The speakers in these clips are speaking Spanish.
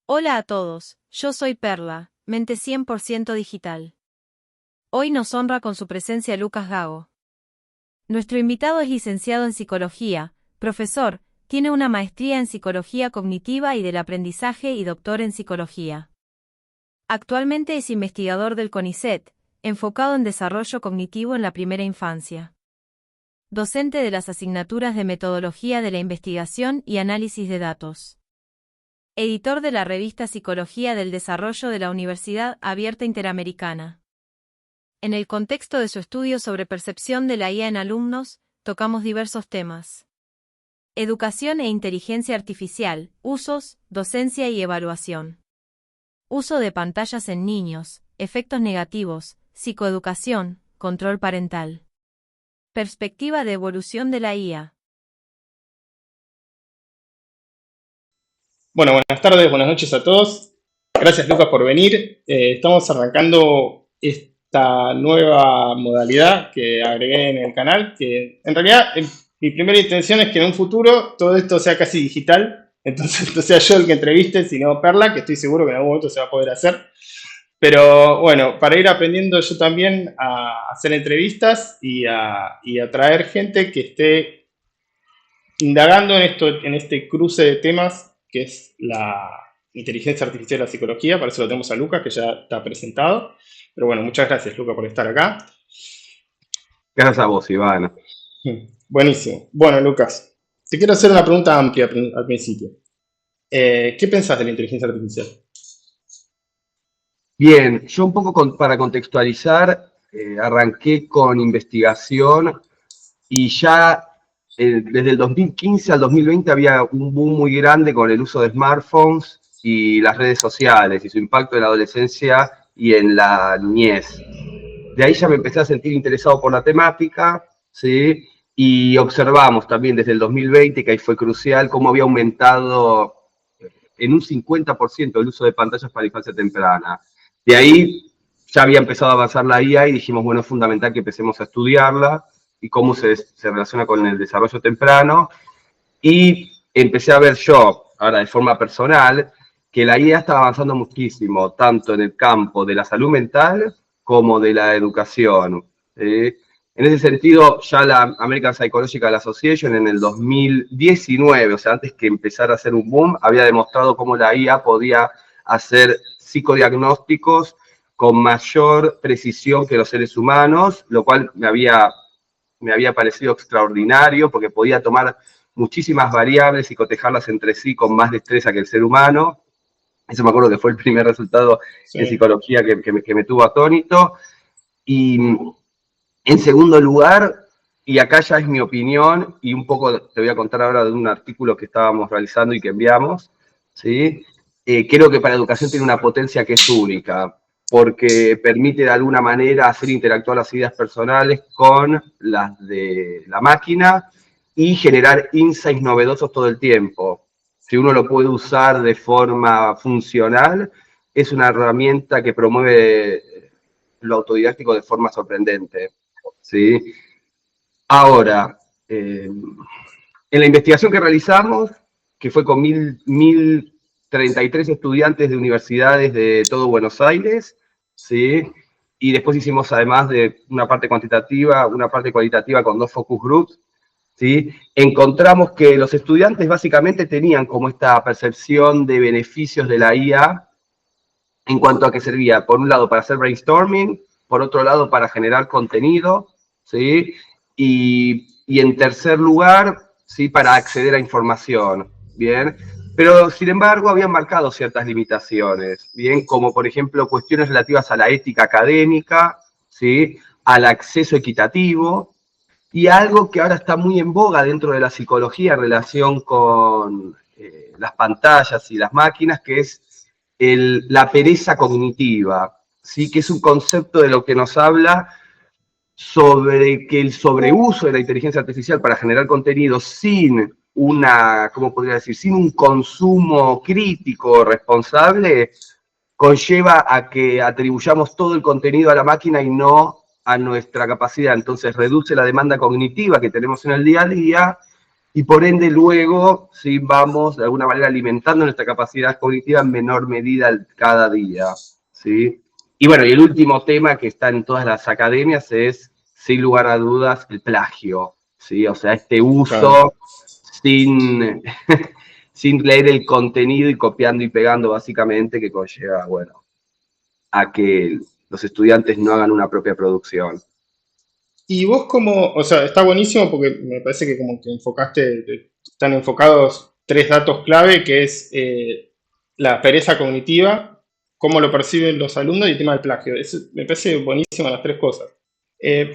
Hola a todos, yo soy Perla, mente 100% digital. Hoy nos honra con su presencia Lucas Gago. Nuestro invitado es licenciado en psicología, profesor, tiene una maestría en psicología cognitiva y del aprendizaje y doctor en psicología. Actualmente es investigador del CONICET, enfocado en desarrollo cognitivo en la primera infancia. Docente de las asignaturas de metodología de la investigación y análisis de datos. Editor de la revista Psicología del Desarrollo de la Universidad Abierta Interamericana. En el contexto de su estudio sobre percepción de la IA en alumnos, tocamos diversos temas. Educación e inteligencia artificial, usos, docencia y evaluación. Uso de pantallas en niños, efectos negativos, psicoeducación, control parental. Perspectiva de evolución de la IA. Bueno, buenas tardes, buenas noches a todos. Gracias, Lucas, por venir. Estamos arrancando esta nueva modalidad que agregué en el canal, que en realidad mi primera intención es que en un futuro todo esto sea casi digital, entonces no sea yo el que entreviste, sino Perla, que estoy seguro que en algún momento se va a poder hacer. Pero bueno, para ir aprendiendo yo también a hacer entrevistas y a traer gente que esté indagando en este cruce de temas que es la inteligencia artificial y la psicología. Para eso lo tenemos a Lucas, que ya está presentado. Pero bueno, muchas gracias, Lucas, por estar acá. Gracias a vos, Iván. Buenísimo. Bueno, Lucas, te quiero hacer una pregunta amplia al principio. ¿Qué pensás de la inteligencia artificial? Bien, yo un poco para contextualizar, arranqué con investigación y ya desde el 2015 al 2020 había un boom muy grande con el uso de smartphones y las redes sociales y su impacto en la adolescencia y en la niñez. De ahí ya me empecé a sentir interesado por la temática, ¿sí? Y observamos también desde el 2020, que ahí fue crucial, cómo había aumentado en un 50% el uso de pantallas para infancia temprana. De ahí ya había empezado a avanzar la IA y dijimos, bueno, es fundamental que empecemos a estudiarla y cómo se relaciona con el desarrollo temprano. Y empecé a ver yo, ahora de forma personal, que la IA estaba avanzando muchísimo, tanto en el campo de la salud mental como de la educación. En ese sentido, ya la American Psychological Association en el 2019, o sea, antes que empezara a hacer un boom, había demostrado cómo la IA podía hacer psicodiagnósticos con mayor precisión que los seres humanos, lo cual me había parecido extraordinario porque podía tomar muchísimas variables y cotejarlas entre sí con más destreza que el ser humano. Eso me acuerdo que fue el primer resultado en Sí. psicología que me tuvo atónito. Y en segundo lugar, y acá ya es mi opinión, y un poco te voy a contar ahora de un artículo que estábamos realizando y que enviamos, ¿sí? Creo que para educación tiene una potencia que es única, porque permite de alguna manera hacer interactuar las ideas personales con las de la máquina y generar insights novedosos todo el tiempo. Si uno lo puede usar de forma funcional, es una herramienta que promueve lo autodidáctico de forma sorprendente. ¿Sí? Ahora, en la investigación que realizamos, que fue con 1033 estudiantes de universidades de todo Buenos Aires, ¿sí? Y después hicimos además de una parte cuantitativa, una parte cualitativa con 2 focus groups, ¿sí? Encontramos que los estudiantes básicamente tenían como esta percepción de beneficios de la IA en cuanto a que servía, por un lado, para hacer brainstorming, por otro lado, para generar contenido, ¿sí? Y en tercer lugar, ¿sí? Para acceder a información, ¿bien? Pero, sin embargo, habían marcado ciertas limitaciones, ¿bien? Como, por ejemplo, cuestiones relativas a la ética académica, ¿sí? Al acceso equitativo, y algo que ahora está muy en boga dentro de la psicología en relación con las pantallas y las máquinas, que es la pereza cognitiva, ¿sí? Que es un concepto de lo que nos habla sobre que el sobreuso de la inteligencia artificial para generar contenido sin una, ¿cómo podría decir?, sin un consumo crítico responsable, conlleva a que atribuyamos todo el contenido a la máquina y no a nuestra capacidad. Entonces reduce la demanda cognitiva que tenemos en el día a día y por ende luego sí vamos de alguna manera alimentando nuestra capacidad cognitiva en menor medida cada día, ¿sí? Y bueno, y el último tema que está en todas las academias es, sin lugar a dudas, el plagio, ¿sí? O sea, este Claro. uso sin, sin leer el contenido y copiando y pegando básicamente, que conlleva, bueno, a que los estudiantes no hagan una propia producción. Y vos como, o sea, está buenísimo porque me parece que como que están enfocados tres datos clave, que es la pereza cognitiva, cómo lo perciben los alumnos y el tema del plagio. Me parece buenísimo las tres cosas. Eh,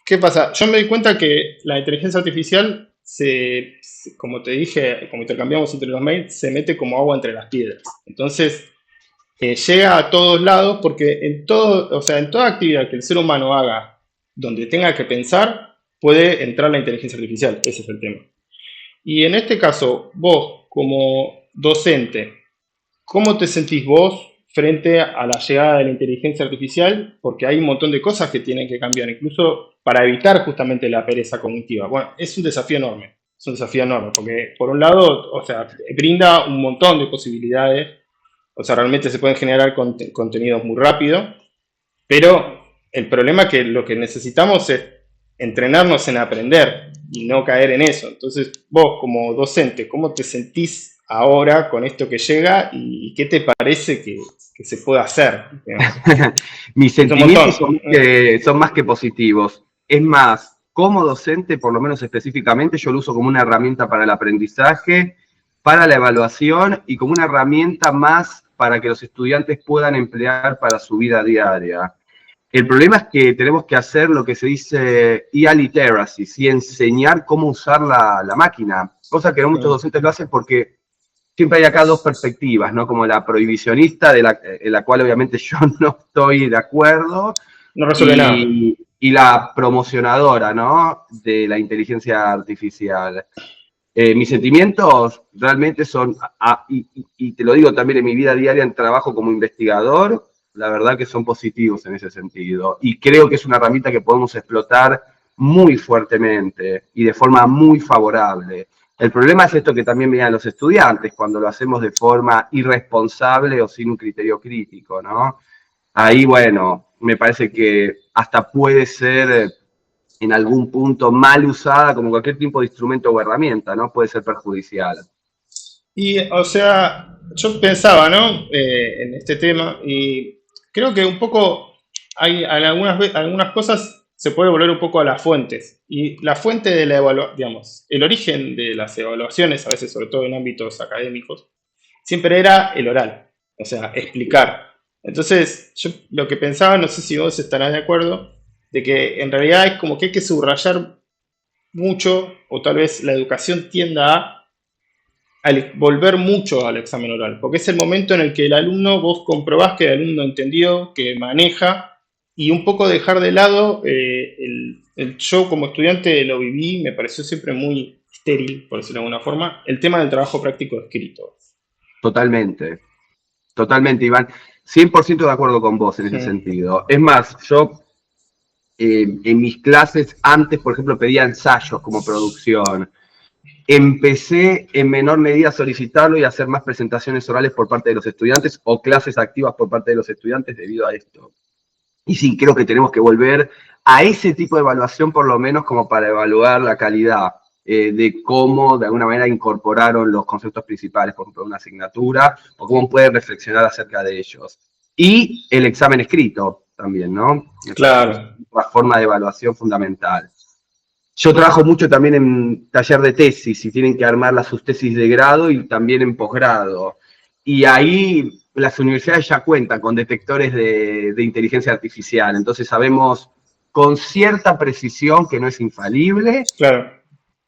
¿Qué pasa? Yo me di cuenta que la inteligencia artificial como te dije, como intercambiamos entre los mails, se mete como agua entre las piedras. Entonces, llega a todos lados porque en todo, o sea, en toda actividad que el ser humano haga donde tenga que pensar, puede entrar la inteligencia artificial. Ese es el tema. Y en este caso, vos como docente, ¿cómo te sentís vos frente a la llegada de la inteligencia artificial? Porque hay un montón de cosas que tienen que cambiar, incluso para evitar justamente la pereza cognitiva. Bueno, es un desafío enorme, es un desafío enorme, porque por un lado, o sea, brinda un montón de posibilidades, o sea, realmente se pueden generar contenidos muy rápido, pero el problema es que lo que necesitamos es entrenarnos en aprender y no caer en eso. Entonces, vos como docente, ¿cómo te sentís ahora con esto que llega y qué te parece que se puede hacer? Digamos? Mis Es un sentimientos montón. son más que positivos. Es más, como docente, por lo menos específicamente, yo lo uso como una herramienta para el aprendizaje, para la evaluación y como una herramienta más para que los estudiantes puedan emplear para su vida diaria. El problema es que tenemos que hacer lo que se dice IA literacy, ¿sí? Enseñar cómo usar la máquina, cosa que no muchos docentes lo hacen porque siempre hay acá dos perspectivas, ¿no? Como la prohibicionista, en la cual obviamente yo no estoy de acuerdo, No resuelve nada. y la promocionadora, ¿no? De la inteligencia artificial. Mis sentimientos realmente son, y te lo digo también en mi vida diaria en trabajo como investigador, la verdad que son positivos en ese sentido. Y creo que es una herramienta que podemos explotar muy fuertemente y de forma muy favorable. El problema es esto que también veían los estudiantes cuando lo hacemos de forma irresponsable o sin un criterio crítico, ¿no? Ahí, bueno, me parece que hasta puede ser en algún punto mal usada como cualquier tipo de instrumento o herramienta, ¿no? Puede ser perjudicial. Y, o sea, yo pensaba, ¿no? En este tema y creo que un poco hay algunas cosas se puede volver un poco a las fuentes. Y la fuente de la evaluación, digamos, el origen de las evaluaciones, a veces sobre todo en ámbitos académicos, siempre era el oral, o sea, explicar. Entonces, yo lo que pensaba, no sé si vos estarás de acuerdo, de que en realidad es como que hay que subrayar mucho, o tal vez la educación tienda a volver mucho al examen oral, porque es el momento en el que el alumno, vos comprobás que el alumno entendió, que maneja, y un poco dejar de lado, yo como estudiante lo viví, me pareció siempre muy estéril, por decirlo de alguna forma, el tema del trabajo práctico escrito. Totalmente, totalmente, Iván. 100% de acuerdo con vos en ese Mm. sentido. Es más, yo en mis clases antes, por ejemplo, pedía ensayos como producción. Empecé en menor medida a solicitarlo y a hacer más presentaciones orales por parte de los estudiantes o clases activas por parte de los estudiantes debido a esto. Y sí, creo que tenemos que volver a ese tipo de evaluación por lo menos como para evaluar la calidad de cómo de alguna manera incorporaron los conceptos principales, por ejemplo, una asignatura, o cómo pueden reflexionar acerca de ellos. Y el examen escrito también, ¿no? Me parece que es Claro. una forma de evaluación fundamental. Yo trabajo mucho también en taller de tesis y tienen que armar sus tesis de grado y también en posgrado. Y ahí las universidades ya cuentan con detectores de inteligencia artificial, entonces sabemos con cierta precisión, que no es infalible, Claro.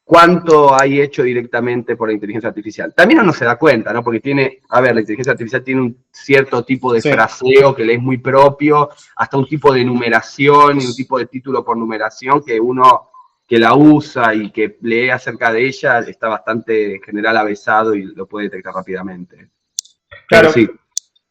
cuánto hay hecho directamente por la inteligencia artificial. También uno se da cuenta, ¿no? Porque tiene, a ver, la inteligencia artificial tiene un cierto tipo de Sí. fraseo que le es muy propio, hasta un tipo de numeración y un tipo de título por numeración que uno que la usa y que lee acerca de ella está bastante en general avesado y lo puede detectar rápidamente. Pero Claro. sí,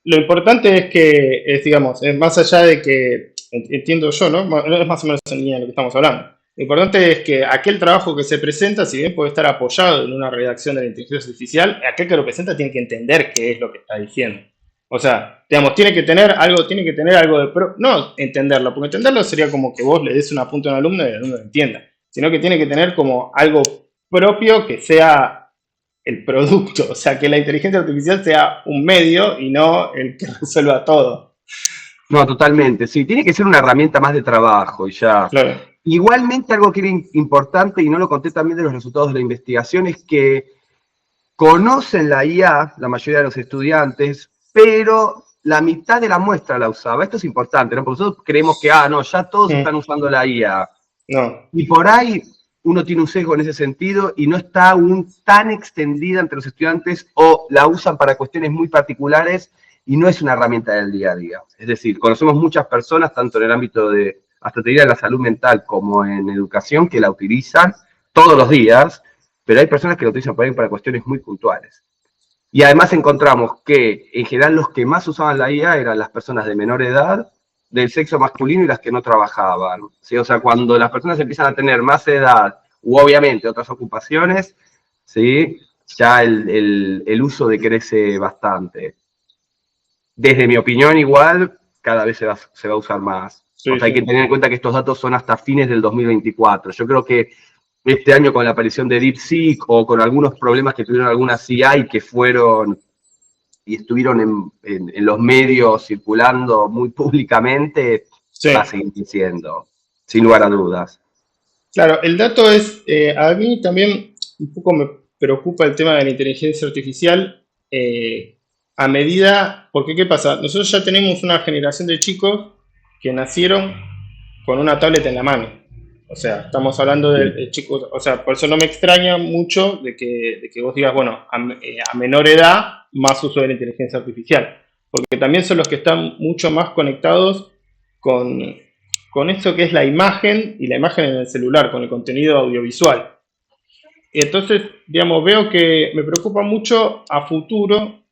Lo importante es que, digamos, es más allá de que, entiendo yo, ¿no? Es más o menos en línea de lo que estamos hablando. Lo importante es que aquel trabajo que se presenta, si bien puede estar apoyado en una redacción de la inteligencia artificial, aquel que lo presenta tiene que entender qué es lo que está diciendo. O sea, digamos, tiene que tener algo de no entenderlo, porque entenderlo sería como que vos le des un apunte a un alumno y el alumno lo entienda, sino que tiene que tener como algo propio que sea el producto, o sea, que la inteligencia artificial sea un medio y no el que resuelva todo. No, totalmente, sí, tiene que ser una herramienta más de trabajo y ya. Claro. Igualmente algo que era importante, y no lo conté también de los resultados de la investigación, es que conocen la IA, la mayoría de los estudiantes, pero la mitad de la muestra la usaba. Esto es importante, ¿no? Porque nosotros creemos que, no, ya todos están usando la IA. No. Y por ahí uno tiene un sesgo en ese sentido y no está aún tan extendida entre los estudiantes o la usan para cuestiones muy particulares y no es una herramienta del día a día. Es decir, conocemos muchas personas, tanto en el ámbito de, hasta te diría, de la salud mental como en educación, que la utilizan todos los días, pero hay personas que la utilizan por ahí para cuestiones muy puntuales. Y además encontramos que en general los que más usaban la IA eran las personas de menor edad, del sexo masculino y las que no trabajaban. ¿Sí? O sea, cuando las personas empiezan a tener más edad u obviamente otras ocupaciones, ¿sí? Ya el uso decrece bastante. Desde mi opinión, igual, cada vez se va a usar más. O Sí, sea, hay que sí. tener en cuenta que estos datos son hasta fines del 2024. Yo creo que este año con la aparición de DeepSeek o con algunos problemas que tuvieron algunas CI que fueron y estuvieron en los medios circulando muy públicamente, Sí. va a seguir diciendo, sin lugar a dudas. Claro, el dato es, a mí también un poco me preocupa el tema de la inteligencia artificial a medida, porque ¿qué pasa? Nosotros ya tenemos una generación de chicos que nacieron con una tablet en la mano. O sea, estamos hablando de chicos, o sea, por eso no me extraña mucho de que vos digas, bueno, a menor edad, más uso de la inteligencia artificial, porque también son los que están mucho más conectados con, con esto que es la imagen y la imagen en el celular, con el contenido audiovisual. Y entonces, digamos, veo que me preocupa mucho a futuro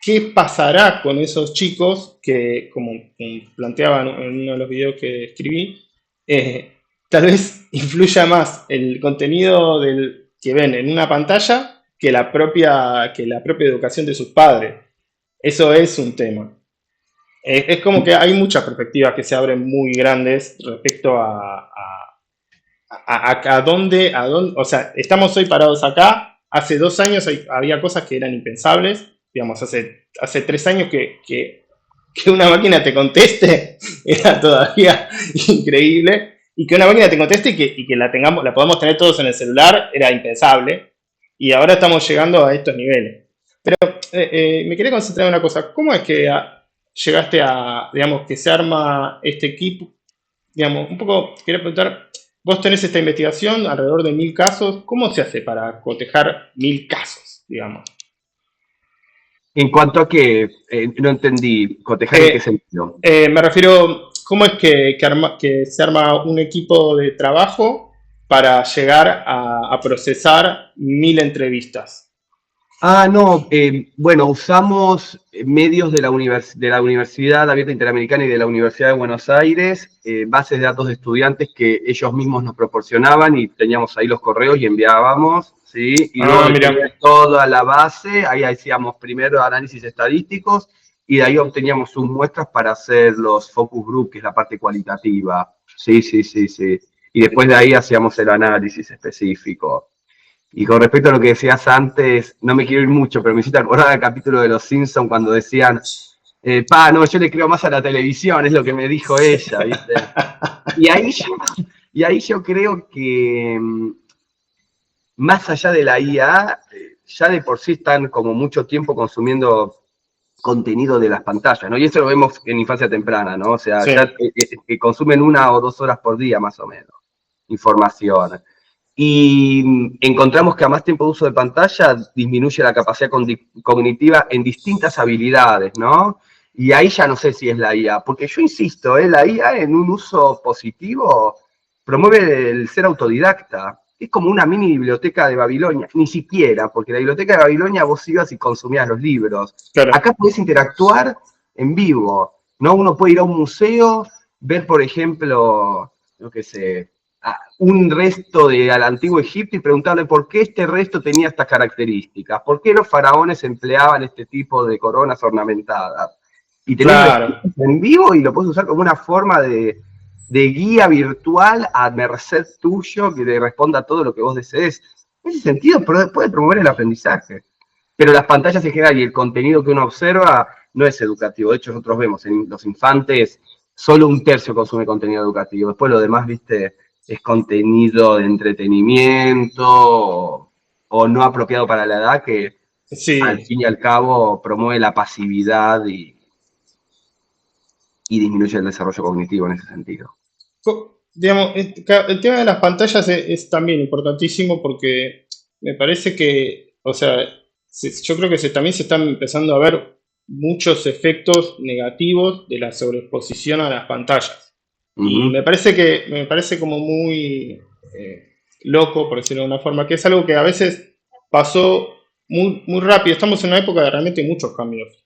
qué pasará con esos chicos que, como planteaba en uno de los videos que escribí, tal vez influya más el contenido que ven en una pantalla que la propia educación de sus padres. Eso es un tema. Es como que hay muchas perspectivas que se abren muy grandes respecto a dónde, o sea, estamos hoy parados acá. Hace 2 años había cosas que eran impensables. Digamos, hace 3 años que una máquina te conteste era todavía increíble. Y que una máquina te conteste y que la podamos tener todos en el celular era impensable. Y ahora estamos llegando a estos niveles. Me quería concentrar en una cosa. ¿Cómo es que llegaste a, digamos, que se arma este equipo? Digamos, un poco, quería preguntar, vos tenés esta investigación, alrededor de 1000 casos. ¿Cómo se hace para cotejar 1000 casos, digamos? En cuanto a que, no entendí, cotejar en qué Eh, sentido. Me refiero, ¿cómo es que se arma un equipo de trabajo para llegar a procesar 1000 entrevistas? No, bueno, usamos medios de la Universidad Abierta Interamericana y de la Universidad de Buenos Aires, bases de datos de estudiantes que ellos mismos nos proporcionaban y teníamos ahí los correos y enviábamos, ¿sí? Y luego Ah, de mira, tener toda la base, ahí hacíamos primero análisis estadísticos y de ahí obteníamos sus muestras para hacer los focus group, que es la parte cualitativa. Sí, sí, sí, sí. Y después de ahí hacíamos el análisis específico. Y con respecto a lo que decías antes, no me quiero ir mucho, pero me hiciste acordar del capítulo de Los Simpsons cuando decían, no, yo le creo más a la televisión, es lo que me dijo ella, ¿viste? Y ahí yo, y ahí yo creo que más allá de la IA, ya de por sí están como mucho tiempo consumiendo contenido de las pantallas, ¿no? Y eso lo vemos en infancia temprana, ¿no? O sea, sí, ya consumen 1 o 2 horas por día más o menos información. Y encontramos que a más tiempo de uso de pantalla disminuye la capacidad cognitiva en distintas habilidades, ¿no? Y ahí ya no sé si es la IA, porque yo insisto, la IA en un uso positivo promueve el ser autodidacta. Es como una mini biblioteca de Babilonia, ni siquiera, porque la biblioteca de Babilonia vos ibas y consumías los libros. claro. Acá podés interactuar en vivo, ¿no? Uno puede ir a un museo, ver, por ejemplo, yo qué sé, un resto del antiguo Egipto y preguntarle por qué este resto tenía estas características, por qué los faraones empleaban este tipo de coronas ornamentadas. Y tenés la Claro. experiencia en vivo y lo puedes usar como una forma de guía virtual a merced tuyo que te responda a todo lo que vos desees. En ese sentido puede promover el aprendizaje. Pero las pantallas en general y el contenido que uno observa no es educativo. De hecho, nosotros vemos en los infantes solo un tercio consume contenido educativo. Después lo demás, viste, es contenido de entretenimiento o no apropiado para la edad que al Sí. fin y al cabo promueve la pasividad y disminuye el desarrollo cognitivo en ese sentido. Digamos, el tema de las pantallas es también importantísimo porque me parece que, o sea, yo creo que también se están empezando a ver muchos efectos negativos de la sobreexposición a las pantallas. Y Uh-huh. me parece como muy loco, por decirlo de una forma, que es algo que a veces pasó muy rápido. Estamos en una época de realmente muchos cambios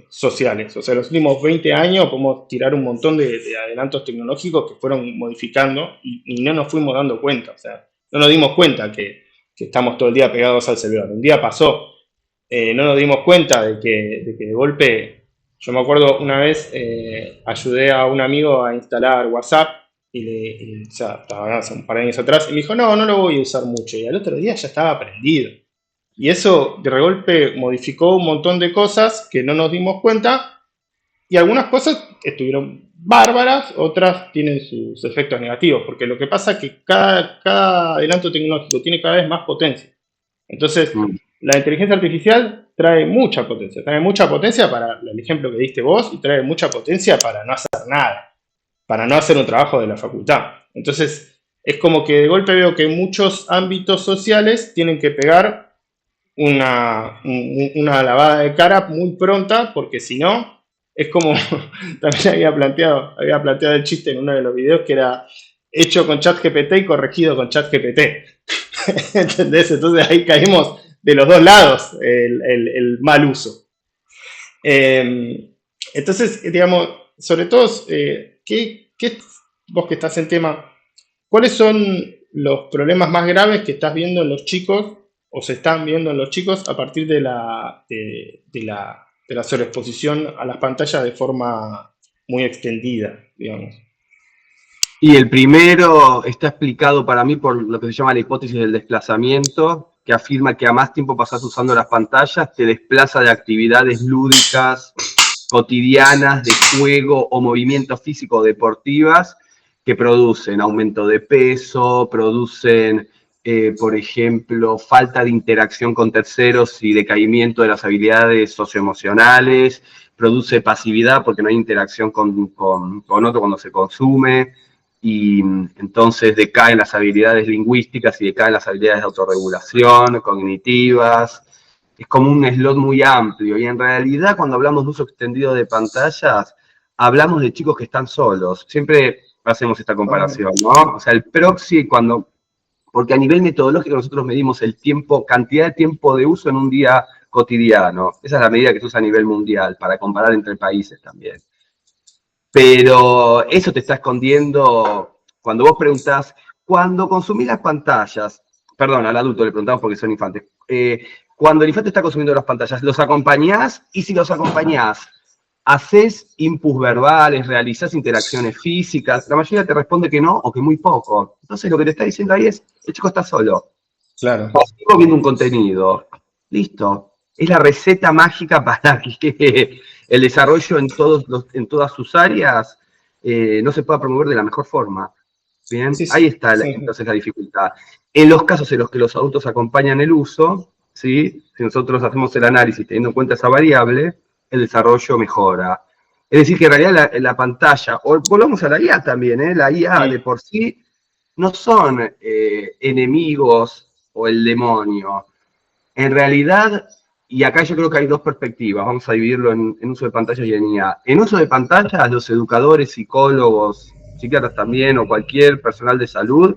sociales. O sea, los últimos 20 años podemos tirar un montón de adelantos tecnológicos que fueron modificando y no nos fuimos dando cuenta. O sea, no nos dimos cuenta que estamos todo el día pegados al celular. Un día pasó, no nos dimos cuenta de que de golpe, yo me acuerdo una vez ayudé a un amigo a instalar WhatsApp o sea, estaba hace un par de años atrás y me dijo, no lo voy a usar mucho. Y al otro día ya estaba aprendido. Y eso de golpe modificó un montón de cosas que no nos dimos cuenta y algunas cosas estuvieron bárbaras, otras tienen sus efectos negativos, porque lo que pasa es que cada adelanto tecnológico tiene cada vez más potencia. Entonces, Uh-huh. la inteligencia artificial trae mucha potencia para el ejemplo que diste vos y trae mucha potencia para no hacer nada, para no hacer un trabajo de la facultad. Entonces, es como que de golpe veo que muchos ámbitos sociales tienen que pegar una lavada de cara muy pronta, porque si no, es como, también había planteado el chiste en uno de los videos que era hecho con ChatGPT y corregido con ChatGPT. ¿Entendés? Entonces ahí caímos de los dos lados el mal uso. Entonces, digamos, sobre todo, vos que estás en tema, ¿cuáles son los problemas más graves que estás viendo en los chicos o se están viendo en los chicos a partir de la sobreexposición a las pantallas de forma muy extendida, digamos? Y el primero está explicado para mí por lo que se llama la hipótesis del desplazamiento, que afirma que a más tiempo pasás usando las pantallas, te desplaza de actividades lúdicas, cotidianas, de juego o movimientos físicos deportivas que producen aumento de peso, producen, por ejemplo, falta de interacción con terceros y decaimiento de las habilidades socioemocionales, produce pasividad porque no hay interacción con otro cuando se consume, y entonces decaen las habilidades lingüísticas y decaen las habilidades de autorregulación, cognitivas. Es como un slot muy amplio y en realidad cuando hablamos de uso extendido de pantallas, hablamos de chicos que están solos. Siempre hacemos esta comparación, ¿no? O sea, el proxy porque a nivel metodológico nosotros medimos el tiempo, cantidad de tiempo de uso en un día cotidiano. Esa es la medida que se usa a nivel mundial para comparar entre países también. Pero eso te está escondiendo cuando vos preguntás, cuando consumís las pantallas, perdón, al adulto le preguntamos porque son infantes, cuando el infante está consumiendo las pantallas, ¿los acompañás? Y si los acompañás, ¿hacés inputs verbales, realizás interacciones físicas? La mayoría te responde que no o que muy poco. Entonces lo que te está diciendo ahí es, el chico está solo. Claro. Pasivo viendo un contenido. Listo. Es la receta mágica para que el desarrollo en todas sus áreas no se pueda promover de la mejor forma. Bien, Sí, ahí sí, está sí. entonces la dificultad. En los casos en los que los adultos acompañan el uso, ¿sí? Si nosotros hacemos el análisis teniendo en cuenta esa variable, el desarrollo mejora. Es decir, que en realidad la pantalla, o volvamos a la IA también, la IA de Mm. por sí no son enemigos o el demonio. En realidad, y acá yo creo que hay dos perspectivas, vamos a dividirlo en uso de pantallas y en IA. En uso de pantallas, los educadores, psicólogos, psiquiatras también, o cualquier personal de salud,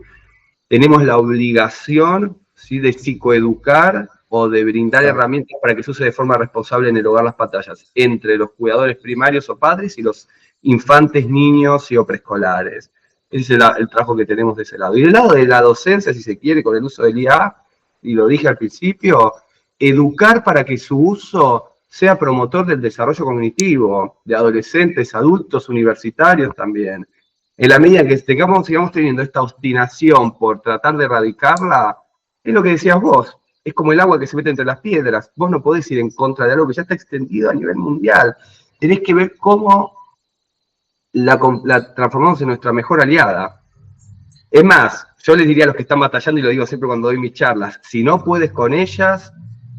tenemos la obligación, ¿sí?, de psicoeducar o de brindar Claro. herramientas para que se use de forma responsable en el hogar las pantallas, entre los cuidadores primarios o padres y los infantes, niños y o preescolares. Ese es el trabajo que tenemos de ese lado. Y del lado de la docencia, si se quiere, con el uso del IA, y lo dije al principio, educar para que su uso sea promotor del desarrollo cognitivo de adolescentes, adultos, universitarios también. En la medida que sigamos teniendo esta obstinación por tratar de erradicarla, es lo que decías vos, es como el agua que se mete entre las piedras. Vos no podés ir en contra de algo que ya está extendido a nivel mundial. Tenés que ver cómo la transformamos en nuestra mejor aliada. Es más, yo les diría a los que están batallando, y lo digo siempre cuando doy mis charlas, si no puedes con ellas,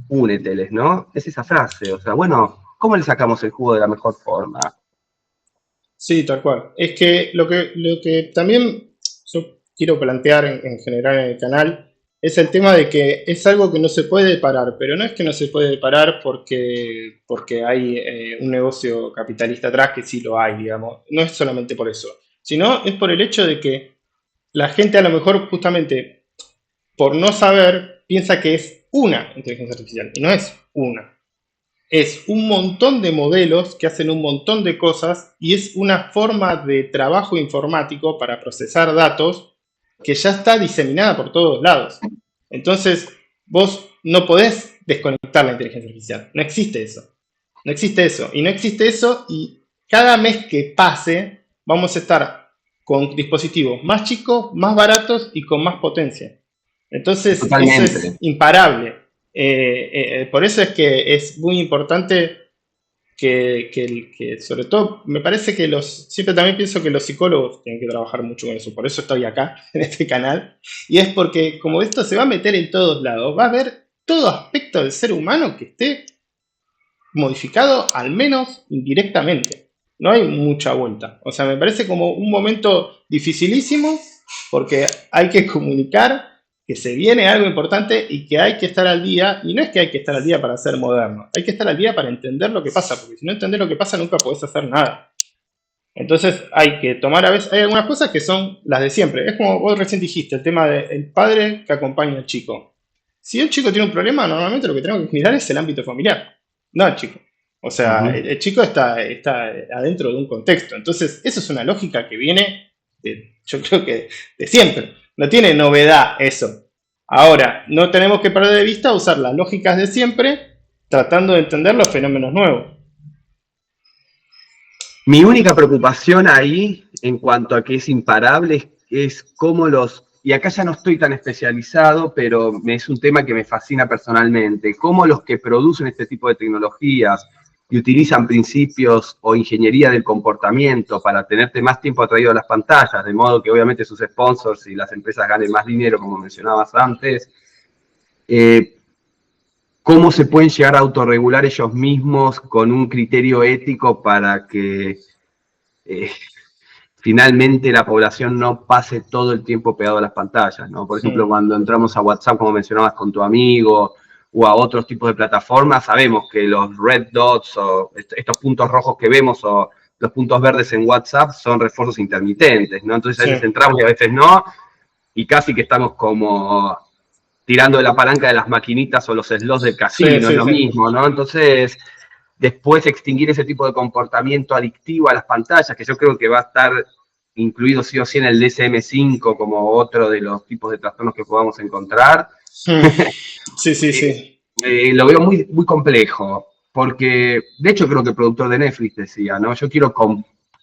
úneteles, ¿no? Es esa frase, o sea, bueno, ¿cómo le sacamos el jugo de la mejor forma? Sí, tal cual. Es que lo que también yo quiero plantear en general en el canal es el tema de que es algo que no se puede parar, pero no es que no se puede parar porque hay un negocio capitalista atrás, que sí lo hay, digamos. No es solamente por eso, sino es por el hecho de que la gente a lo mejor justamente por no saber piensa que es una inteligencia artificial y no es una. Es un montón de modelos que hacen un montón de cosas y es una forma de trabajo informático para procesar datos que ya está diseminada por todos lados. Entonces, vos no podés desconectar la inteligencia artificial. No existe eso. No existe eso. Y no existe eso y cada mes que pase vamos a estar con dispositivos más chicos, más baratos y con más potencia. Entonces, eso es Totalmente. imparable. Por eso es que es muy importante que sobre todo, me parece que siempre también pienso que los psicólogos tienen que trabajar mucho con eso, por eso estoy acá, en este canal, y es porque como esto se va a meter en todos lados, va a haber todo aspecto del ser humano que esté modificado, al menos indirectamente. No hay mucha vuelta. O sea, me parece como un momento dificilísimo porque hay que comunicar que se viene algo importante y que hay que estar al día. Y no es que hay que estar al día para ser moderno, hay que estar al día para entender lo que pasa, porque si no entendés lo que pasa nunca podés hacer nada. Entonces hay que tomar a veces, hay algunas cosas que son las de siempre. Es como vos recién dijiste, el tema del padre que acompaña al chico. Si un chico tiene un problema, normalmente lo que tenemos que mirar es el ámbito familiar, no el chico. O sea, Uh-huh. el chico está adentro de un contexto. Entonces, eso es una lógica que viene, yo creo que de siempre. No tiene novedad eso. Ahora, no tenemos que perder de vista usar las lógicas de siempre tratando de entender los fenómenos nuevos. Mi única preocupación ahí, en cuanto a que es imparable, es cómo y acá ya no estoy tan especializado, pero es un tema que me fascina personalmente, cómo los que producen este tipo de tecnologías y utilizan principios o ingeniería del comportamiento para tenerte más tiempo atraído a las pantallas, de modo que obviamente sus sponsors y las empresas ganen más dinero, como mencionabas antes, eh, cómo se pueden llegar a autorregular ellos mismos con un criterio ético para que eh, finalmente la población no pase todo el tiempo pegado a las pantallas, ¿no? Por ejemplo, Mm, cuando entramos a WhatsApp, como mencionabas, con tu amigo, o a otros tipos de plataformas, sabemos que los red dots o estos puntos rojos que vemos o los puntos verdes en WhatsApp son refuerzos intermitentes, ¿no? Entonces a sí, veces entramos y a veces no, y casi que estamos como tirando de la palanca de las maquinitas o los slots del sí, casino, es sí, lo sí. mismo, ¿no? Entonces, después extinguir ese tipo de comportamiento adictivo a las pantallas, que yo creo que va a estar incluido sí o sí en el DSM-5 como otro de los tipos de trastornos que podamos encontrar, Mm, sí, sí, eh, sí. lo veo muy, muy complejo, porque de hecho creo que el productor de Netflix decía, ¿no? Yo quiero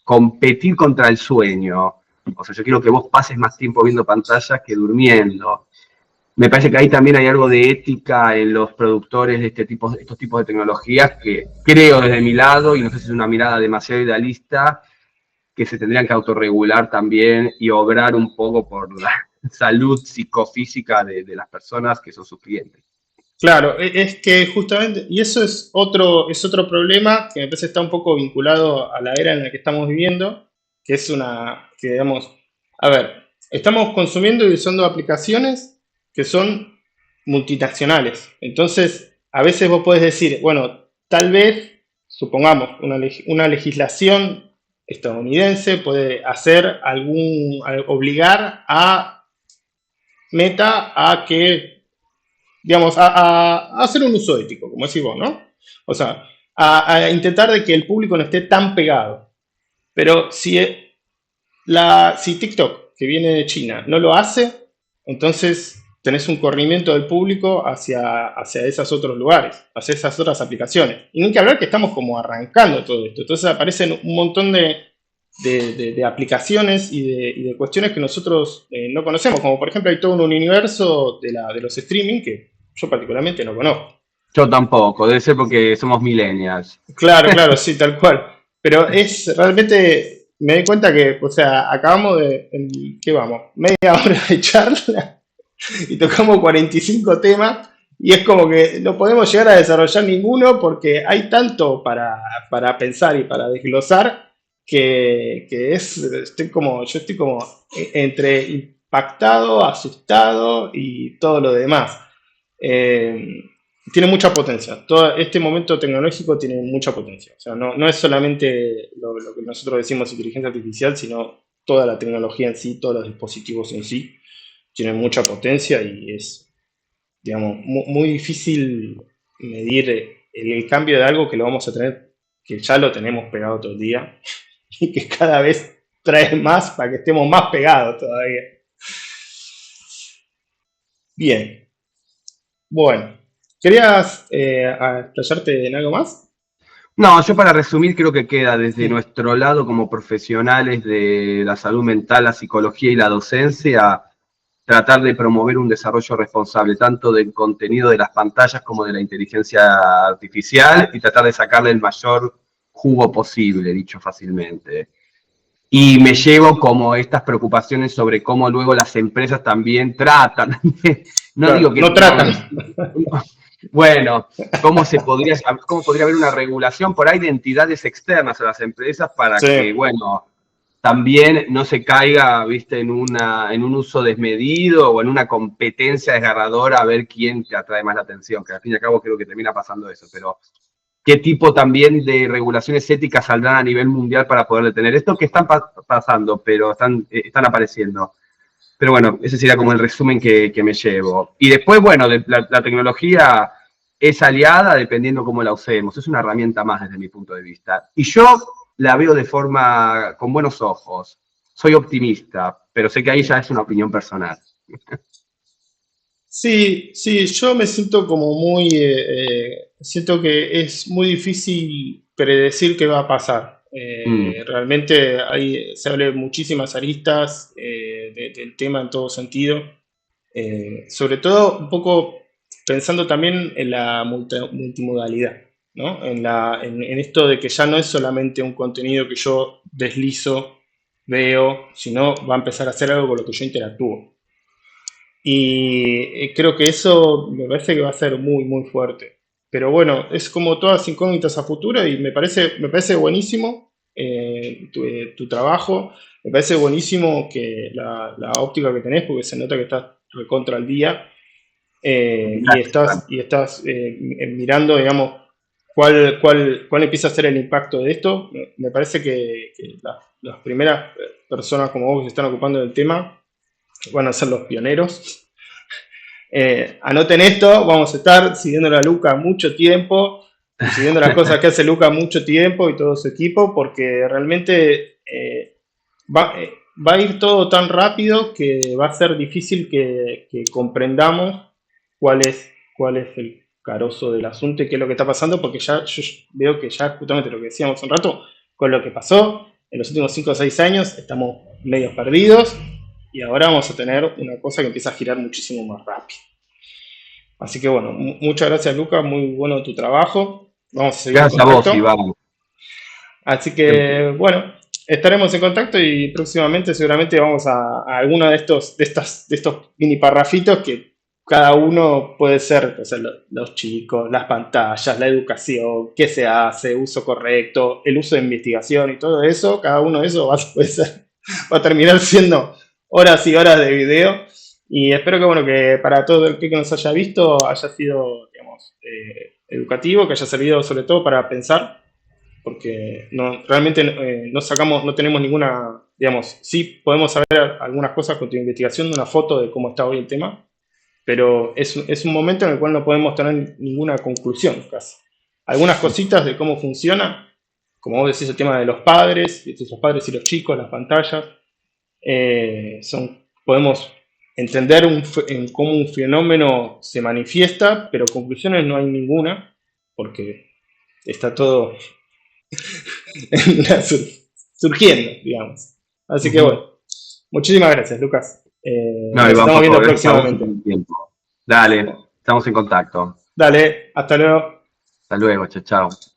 competir contra el sueño, o sea, yo quiero que vos pases más tiempo viendo pantallas que durmiendo. Me parece que ahí también hay algo de ética en los productores de estos tipos de tecnologías que creo desde mi lado, y no sé si es una mirada demasiado idealista, que se tendrían que autorregular también y obrar un poco por la salud psicofísica de las personas que son sus clientes. Claro, es que justamente, y eso es otro problema que me parece está un poco vinculado a la era en la que estamos viviendo, que es que digamos, a ver, estamos consumiendo y usando aplicaciones que son multinacionales. Entonces, a veces vos podés decir, bueno, tal vez, supongamos, una legislación estadounidense puede obligar a Meta a que digamos, a hacer un uso ético, como decís vos, ¿no? O sea, a intentar de que el público no esté tan pegado. Pero si Si TikTok, que viene de China, no lo hace, entonces tenés un corrimiento del público hacia esos otros lugares, hacia esas otras aplicaciones. Y no hay que hablar que estamos como arrancando todo esto. Entonces aparecen un montón de aplicaciones y de cuestiones que nosotros no conocemos, como por ejemplo hay todo un universo de los streaming que yo particularmente no conozco. Yo tampoco, debe ser porque somos millennials. Claro, claro, sí, tal cual. Pero es realmente, me doy cuenta que, o sea, acabamos ¿qué vamos? Media hora de charla y tocamos 45 temas y es como que no podemos llegar a desarrollar ninguno porque hay tanto para pensar y para desglosar yo estoy como entre impactado, asustado y todo lo demás. Eh, Tiene mucha potencia. Todo este momento tecnológico tiene mucha potencia. O sea, no es solamente lo que nosotros decimos inteligencia artificial, sino toda la tecnología en sí, todos los dispositivos en sí, tienen mucha potencia y es, digamos, muy difícil medir el cambio de algo que lo vamos a tener, que ya lo tenemos pegado todo el día y que cada vez trae más para que estemos más pegados todavía. Bien, bueno. ¿Querías explayarte en algo más? No, yo para resumir creo que queda desde nuestro lado como profesionales de la salud mental, la psicología y la docencia, tratar de promover un desarrollo responsable tanto del contenido de las pantallas como de la inteligencia artificial y tratar de sacarle el mayor jugo posible, dicho fácilmente. Y me llevo como estas preocupaciones sobre cómo luego las empresas también tratan, no digo Claro, que no no, tratan. bueno, cómo podría haber una regulación por ahí de entidades externas a las empresas para Sí, que, bueno, también no se caiga, viste, en un uso desmedido o en una competencia desgarradora a ver quién te atrae más la atención, que al fin y al cabo creo que termina pasando eso, pero qué tipo también de regulaciones éticas saldrán a nivel mundial para poder detener esto que están pasando, pero están apareciendo. Pero bueno, ese sería como el resumen que me llevo. Y después, bueno, la tecnología es aliada dependiendo cómo la usemos. Es una herramienta más desde mi punto de vista. Y yo la veo con buenos ojos. Soy optimista, pero sé que ahí ya es una opinión personal. sí, sí, yo me siento como siento que es muy difícil predecir qué va a pasar. Mm, Realmente se habla de muchísimas aristas del tema en todo sentido. Sobre todo un poco pensando también en la multimodalidad, ¿no? En esto de que ya no es solamente un contenido que yo deslizo, veo, sino va a empezar a ser algo con lo que yo interactúo. Y creo que eso me parece que va a ser muy, muy fuerte. Pero bueno, es como todas incógnitas a futuro y me parece buenísimo tu trabajo. Me parece buenísimo que la óptica que tenés, porque se nota que estás recontra al día y estás mirando, digamos, cuál empieza a ser el impacto de esto. Me parece que las primeras personas como vos que se están ocupando del tema van a ser los pioneros. Anoten esto, vamos a estar siguiendo a Luca mucho tiempo y siguiendo las cosas que hace Luca mucho tiempo y todo su equipo, porque realmente va a ir todo tan rápido que va a ser difícil que comprendamos cuál es el carozo del asunto y qué es lo que está pasando, porque ya yo veo que ya justamente lo que decíamos hace un rato, con lo que pasó en los últimos 5 o 6 años, estamos medio perdidos y ahora vamos a tener una cosa que empieza a girar muchísimo más rápido. Así que bueno, muchas gracias Luca, muy bueno tu trabajo. Vamos a seguir en Gracias a vos, contacto. Iván. Así que bueno, estaremos en contacto y próximamente seguramente vamos a alguno de estos mini parrafitos que cada uno puede ser, o sea, los chicos, las pantallas, la educación, qué se hace, uso correcto, el uso de investigación y todo eso, cada uno de esos va a terminar siendo horas y horas de video. Y espero que, bueno, que para todo el que nos haya visto haya sido, digamos, educativo, que haya servido sobre todo para pensar, porque realmente no tenemos ninguna, digamos, sí podemos saber algunas cosas con tu investigación de una foto de cómo está hoy el tema, pero es un momento en el cual no podemos tener ninguna conclusión casi. Algunas cositas de cómo funciona, como vos decís, el tema de los padres y los chicos, las pantallas, Podemos entender en cómo un fenómeno se manifiesta, pero conclusiones no hay ninguna, porque está todo surgiendo, digamos. Así que bueno, muchísimas gracias, Lucas. No, y Nos estamos vamos viendo a ver, estamos en próximamente. el tiempo. Dale, estamos en contacto. Dale, hasta luego. Hasta luego, chao, chao.